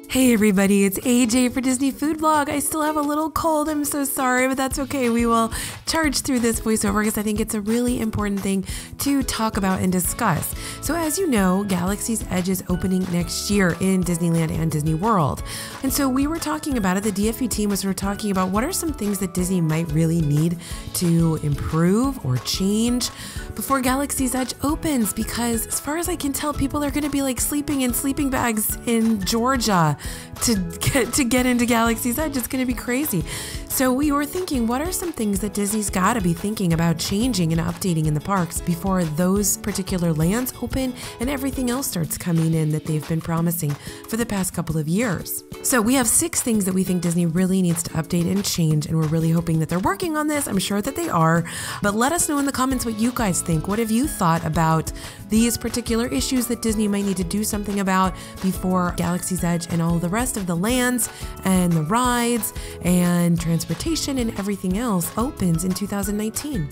Hey everybody, it's AJ for Disney Food Blog. I still have a little cold, I'm so sorry, but that's okay. We will charge through this voiceover because I think it's a really important thing to talk about and discuss. So as you know, Galaxy's Edge is opening next year in Disneyland and Disney World. And so we were talking about it, the DFE team was sort of talking about what are some things that Disney might really need to improve or change before Galaxy's Edge opens, because as far as I can tell, people are going to be like sleeping in sleeping bags in Georgia to get into Galaxy's Edge. It's going to be crazy. So we were thinking, what are some things that Disney's got to be thinking about changing and updating in the parks before those particular lands open and everything else starts coming in that they've been promising for the past couple of years. So we have 6 things that we think Disney really needs to update and change, and we're really hoping that they're working on this. I'm sure that they are, but let us know in the comments what you guys think. What have you thought about these particular issues that Disney might need to do something about before Galaxy's Edge and all the rest of the lands and the rides and transportation and everything else opens in 2019?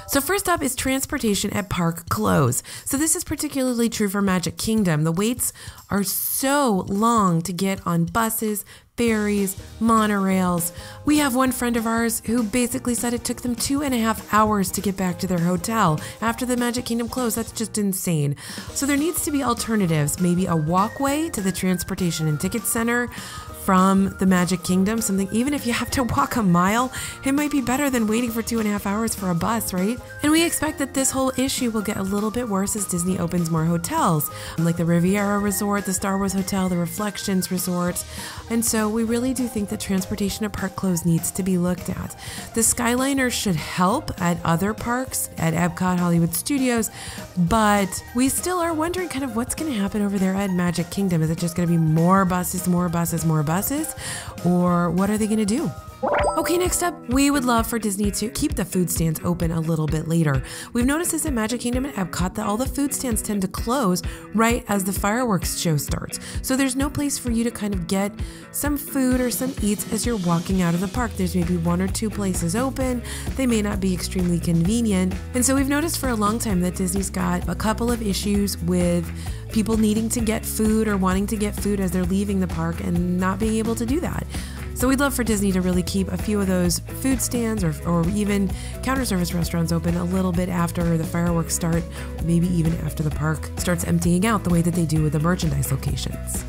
So first up is transportation at park close. So this is particularly true for Magic Kingdom. The waits are so long to get on buses, ferries, monorails. We have one friend of ours who basically said it took them 2.5 hours to get back to their hotel after the Magic Kingdom closed. That's just insane. So there needs to be alternatives, maybe a walkway to the Transportation and Ticket Center from the Magic Kingdom, something, even if you have to walk a mile, it might be better than waiting for 2.5 hours for a bus, right? And we expect that this whole issue will get a little bit worse as Disney opens more hotels, like the Riviera Resort, the Star Wars Hotel, the Reflections Resort. And so we really do think that transportation at park close needs to be looked at. The Skyliner should help at other parks, at Epcot, Hollywood Studios, but we still are wondering kind of what's going to happen over there at Magic Kingdom. Is it just going to be more buses, more buses, more buses? Or what are they going to do? Okay, next up, we would love for Disney to keep the food stands open a little bit later. We've noticed this at Magic Kingdom and Epcot that all the food stands tend to close right as the fireworks show starts. So there's no place for you to kind of get some food or some eats as you're walking out of the park. There's maybe 1 or 2 places open. They may not be extremely convenient. And so we've noticed for a long time that Disney's got a couple of issues with people needing to get food or wanting to get food as they're leaving the park and not being able to do that. So we'd love for Disney to really keep a few of those food stands or even counter service restaurants open a little bit after the fireworks start, maybe even after the park starts emptying out the way that they do with the merchandise locations.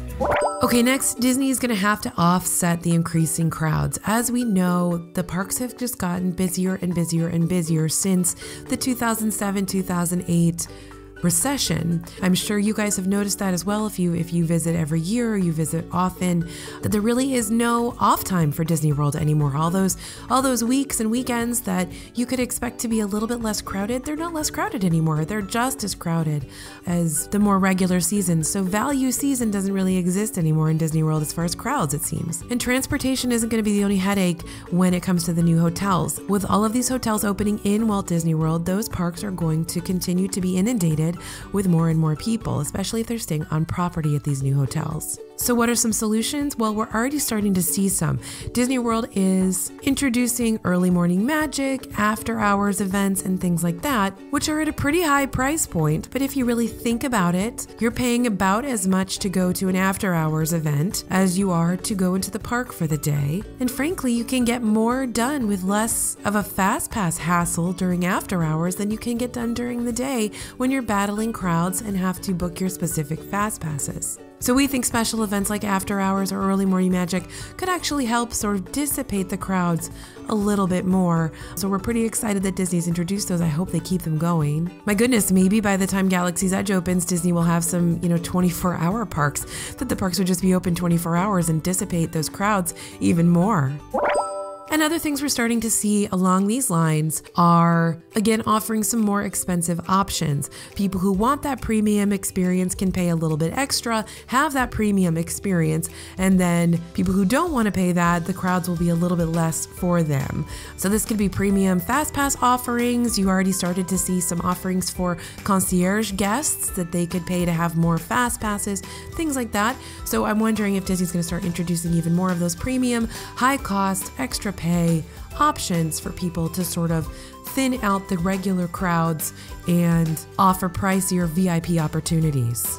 Okay, next, Disney is going to have to offset the increasing crowds. As we know, the parks have just gotten busier and busier and busier since the 2007-2008 recession. I'm sure you guys have noticed that as well if you visit every year or you visit often, that there really is no off time for Disney World anymore. All those weeks and weekends that you could expect to be a little bit less crowded, they're not less crowded anymore. They're just as crowded as the more regular seasons. So value season doesn't really exist anymore in Disney World as far as crowds, it seems. And transportation isn't going to be the only headache when it comes to the new hotels. With all of these hotels opening in Walt Disney World, those parks are going to continue to be inundated with more and more people, especially if they're staying on property at these new hotels. So what are some solutions? Well, we're already starting to see some. Disney World is introducing early morning magic, after hours events, and things like that, which are at a pretty high price point. But if you really think about it, you're paying about as much to go to an after hours event as you are to go into the park for the day. And frankly, you can get more done with less of a fast pass hassle during after hours than you can get done during the day when you're battling crowds and have to book your specific fast passes. So we think special events like after hours or early morning magic could actually help sort of dissipate the crowds a little bit more. So we're pretty excited that Disney's introduced those. I hope they keep them going. My goodness, maybe by the time Galaxy's Edge opens, Disney will have some, 24-hour parks, that the parks would just be open 24 hours and dissipate those crowds even more. And other things we're starting to see along these lines are, again, offering some more expensive options. People who want that premium experience can pay a little bit extra, have that premium experience, and then people who don't want to pay that, the crowds will be a little bit less for them. So this could be premium fast pass offerings. You already started to see some offerings for concierge guests that they could pay to have more fast passes, things like that. So I'm wondering if Disney's going to start introducing even more of those premium, high cost, extra pay options for people to sort of thin out the regular crowds and offer pricier VIP opportunities.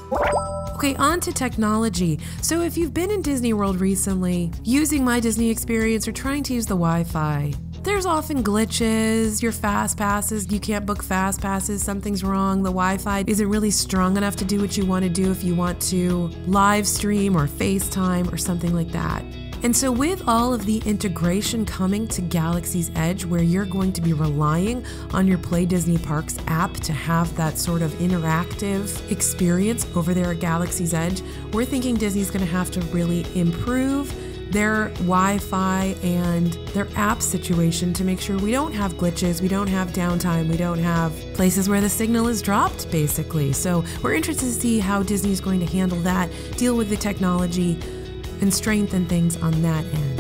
Okay, on to technology. So if you've been in Disney World recently, using My Disney Experience or trying to use the Wi-Fi, there's often glitches, your fast passes, you can't book fast passes, something's wrong, the Wi-Fi isn't really strong enough to do what you want to do if you want to live stream or FaceTime or something like that. And so with all of the integration coming to Galaxy's Edge, where you're going to be relying on your Play Disney Parks app to have that sort of interactive experience over there at Galaxy's Edge, we're thinking Disney's going to have to really improve their Wi-Fi and their app situation to make sure we don't have glitches, we don't have downtime, we don't have places where the signal is dropped, basically. So we're interested to see how Disney's going to handle that, deal with the technology, and strengthen things on that end.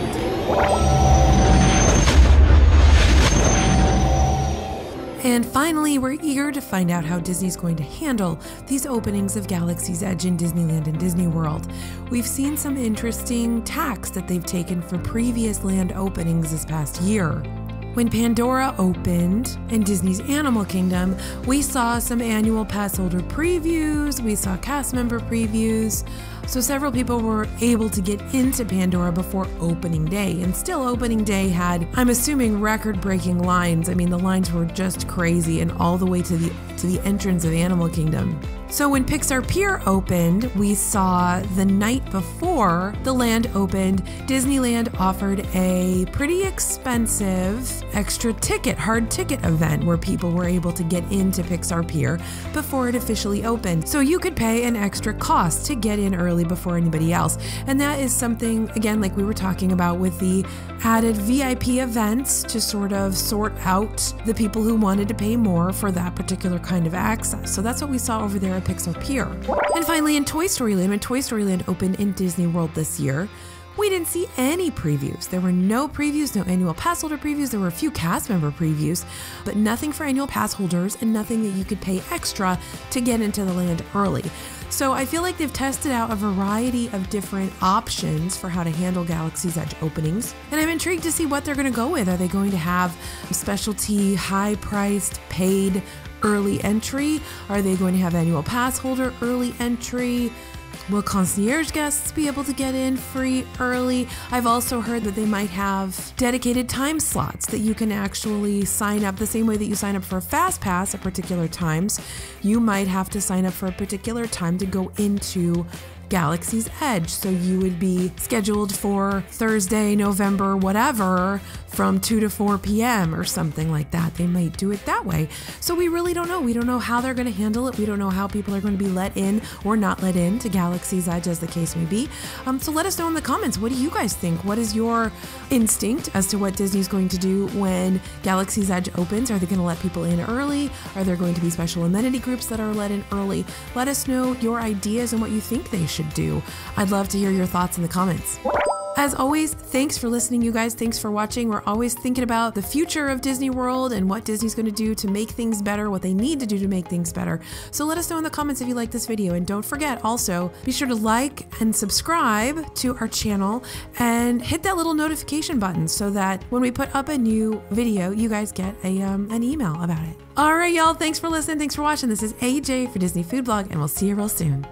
And finally, we're eager to find out how Disney's going to handle these openings of Galaxy's Edge in Disneyland and Disney World. We've seen some interesting tacks that they've taken for previous land openings this past year. When Pandora opened in Disney's Animal Kingdom, we saw some annual pass holder previews, we saw cast member previews, so several people were able to get into Pandora before opening day, and still opening day had, I'm assuming, record-breaking lines. I mean, the lines were just crazy and all the way to the entrance of Animal Kingdom. So when Pixar Pier opened, we saw the night before the land opened, Disneyland offered a pretty expensive extra ticket, hard ticket event where people were able to get into Pixar Pier before it officially opened. So you could pay an extra cost to get in early before anybody else. And that is something, again, like we were talking about with the added VIP events to sort of sort out the people who wanted to pay more for that particular kind of access. So that's what we saw over there at Pixar Pier. And finally, in Toy Story Land, when Toy Story Land opened in Disney World this year, we didn't see any previews. There were no previews, no annual pass holder previews. There were a few cast member previews, but nothing for annual pass holders and nothing that you could pay extra to get into the land early. So I feel like they've tested out a variety of different options for how to handle Galaxy's Edge openings, and I'm intrigued to see what they're going to go with. Are they going to have specialty, high-priced, paid early entry? Are they going to have annual pass holder early entry? Will concierge guests be able to get in free early? I've also heard that they might have dedicated time slots that you can actually sign up the same way that you sign up for a fast pass at particular times. You might have to sign up for a particular time to go into Galaxy's Edge. So you would be scheduled for Thursday, November, whatever, from 2 to 4 p.m. or something like that. They might do it that way. So we really don't know. We don't know how they're going to handle it. We don't know how people are going to be let in or not let in to Galaxy's Edge, as the case may be. So let us know in the comments. What do you guys think? What is your instinct as to what Disney's going to do when Galaxy's Edge opens? Are they going to let people in early? Are there going to be special amenity groups that are let in early? Let us know your ideas and what you think they should do. I'd love to hear your thoughts in the comments. As always, thanks for listening, you guys. Thanks for watching. We're always thinking about the future of Disney World and what Disney's going to do to make things better, what they need to do to make things better. So let us know in the comments if you like this video. And don't forget, also, be sure to like and subscribe to our channel and hit that little notification button so that when we put up a new video, you guys get an email about it. All right, y'all. Thanks for listening. Thanks for watching. This is AJ for Disney Food Blog, and we'll see you real soon.